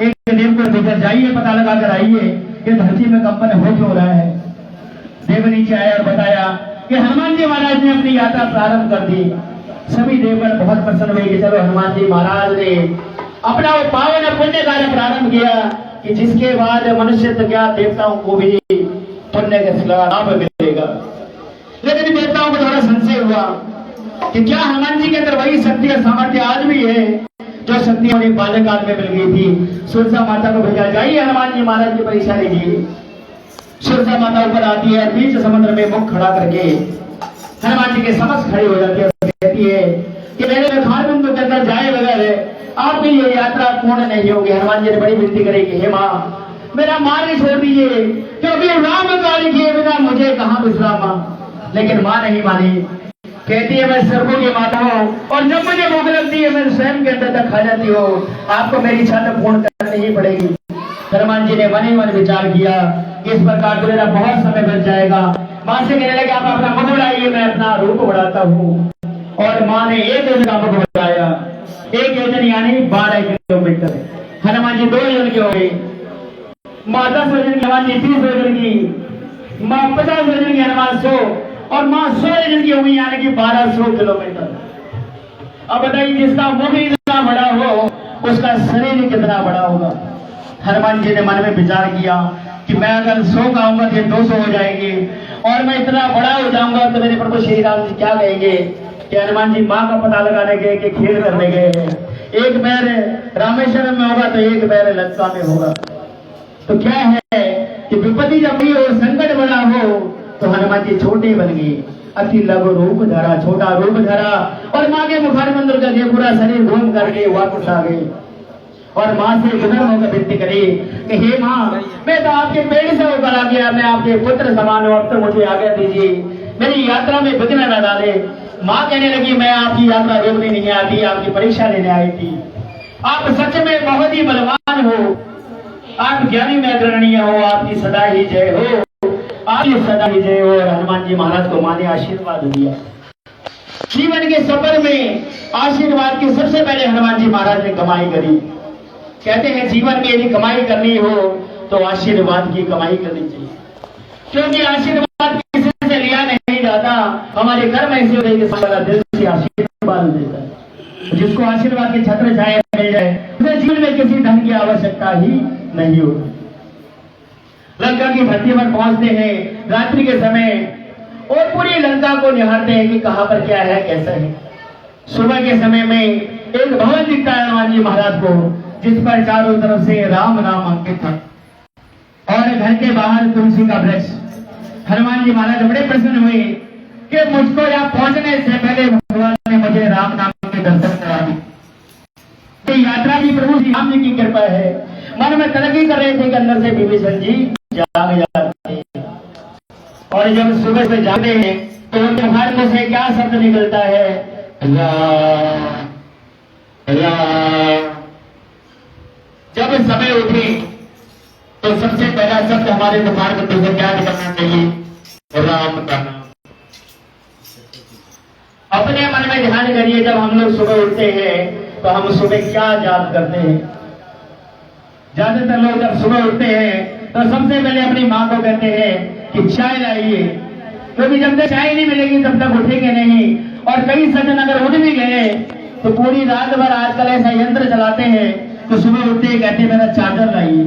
एक देव को भेजा, जाइए पता लगा कर आइए कि धरती में कंपन हो क्यों रहा है। देव नीचे आया और बताया कि हनुमान जी महाराज ने अपनी यात्रा प्रारंभ कर दी। सभी देवगण बहुत प्रसन्न हुए कि चलो हनुमान जी महाराज ने अपना वो पावन पुण्य कार्य प्रारंभ किया कि जिसके बाद मनुष्य तो क्या देवताओं को भी पुण्य का लाभ मिलेगा। लेकिन देवताओं को थोड़ा संशय हुआ कि क्या हनुमान जी के अंदर वही शक्ति और सामर्थ्य आज भी है जो शक्ति उन्हें बाल्यकाल में मिल गई थी। सुरसा माता को भेजा, जाइए हनुमान जी महाराज की परीक्षा लीजिए। सुरसा माता ऊपर आती है, बीच समुद्र में मुख खड़ा करके हनुमान जी के समक्ष खड़ी हो जाती है, कहती है कि मेरे खान बिंदु के अंदर जाए बगैर आपकी ये यात्रा पूर्ण नहीं होगी। हनुमान जी ने बड़ी विनती करी कि हे माँ, मेरा मार्ग छोड़ दीजिए, क्योंकि राम कार्य किए बिना मुझे कहाँ विश्राम। लेकिन माँ नहीं मानी, कहती है मैं सर्वों की माता हूँ और जब मुझे भूख लगती है मैं स्वयं के अंदर तक खा जाती हूँ, आपको मेरी इच्छा तो पूर्ण करनी ही पड़ेगी। हनुमान जी ने मन ही मन विचार किया, इस प्रकार तो मेरा बहुत समय बच जाएगा। माँ से कहने लगे आप अपना मुख बढ़ाइए, मैं अपना रूप बढ़ाता हूँ। और माँ ने एक योजन का मुख बढ़ाया, एक योजन यानी 12 किलोमीटर। हनुमान जी 2 योजन के हो गए, माँ 10 योजन की, हनुमान जी 30 योजन की, माँ 50 योजन की, हनुमान 100 और माँ 100 योजन की होगी यानी कि 1200 किलोमीटर। अब बताइए जिसका मुख इतना बड़ा हो उसका शरीर कितना बड़ा होगा। हनुमान जी ने मन में विचार किया कि मैं अगर 100 गाऊंगा तो 200 हो जाएंगे और मैं इतना बड़ा हो जाऊंगा तो मेरे प्रभु श्री राम जी क्या कहेंगे कि हनुमान जी माँ का पता लगाने गए कि खेल करने गए। एक पैर रामेश्वरम में होगा तो एक पैर लंका में होगा। तो क्या है कि विपत्ति जब भी हो, संकट बड़ा हो तो हनुमान जी छोटे बन गए, अति लघु रूप धरा, छोटा रूप धरा और माँ के मुखार मंदिर करके पूरा शरीर घूम करके वापस आ गए। और माँ से विनम्र होकर विनती करी कि हे माँ, मैं तो आपके पेड़ से ऊपर आ गया, मैं आपके पुत्र समान हूँ, अब तो मुझे आज्ञा दीजिए, मेरी यात्रा में विघ्न न डाले। माँ कहने लगी मैं आपकी यात्रा रोकने नहीं आती, आपकी परीक्षा लेने आई थी। आप सच में बहुत ही बलवान हो, आप ज्ञानी में अग्रणीय हो, आपकी सदा ही जय हो, आपकी सदा ही जय हो। और हनुमान जी महाराज को माँ ने आशीर्वाद दिया। जीवन के सफर में आशीर्वाद की सबसे पहले हनुमान जी महाराज ने कमाई करी। कहते हैं जीवन में यदि कमाई करनी हो तो आशीर्वाद की कमाई करनी चाहिए, क्योंकि आशीर्वाद किसी से लिया नहीं जाता। हमारे घर में ऐसे होते हैं दिल से आशीर्वाद देता है। जिसको आशीर्वाद की छत्र छाया मिल जाए उसे जीवन में किसी धन की आवश्यकता ही नहीं होती। लंका की धरती पर पहुंचते हैं रात्रि के समय और पूरी लंका को निहारते हैं कि कहां पर क्या है, कैसा है। सुबह के समय में एक भवन दिखता है हनुमान जी महाराज को, जिस पर चारों तरफ से राम नाम अंकित था और घर के बाहर तुलसी का वृक्ष। हनुमान जी महाराज बड़े प्रसन्न हुए कि मुझको यहाँ पहुंचने से पहले भगवान ने मुझे राम नाम के दर्शन करा दी। यात्रा भी प्रभु श्री राम जी की कृपा है। मन में तरक्की कर रहे थे कि अंदर से विभीषण जी जाग जाते हैं। और जब सुबह से जाते हैं तो उनके मुख में से क्या शब्द निकलता है, राम राम। जब समय उठे तो सबसे पहला शब्द हमारे मुखार में से क्या निकलना चाहिए, राम का नाम। अपने मन में ध्यान करिए, जब हम लोग सुबह उठते हैं तो हम सुबह क्या याद करते हैं। ज्यादातर लोग जब सुबह उठते हैं तो सबसे पहले अपनी माँ को कहते हैं कि चाय लाइए, क्योंकि जब तक चाय नहीं मिलेगी तब तक उठेंगे नहीं। और कई सज्जन अगर उठ भी गए तो पूरी रात भर आजकल ऐसा यंत्र चलाते हैं तो सुबह उठते ही कहते मेरा चार्जर लाइए।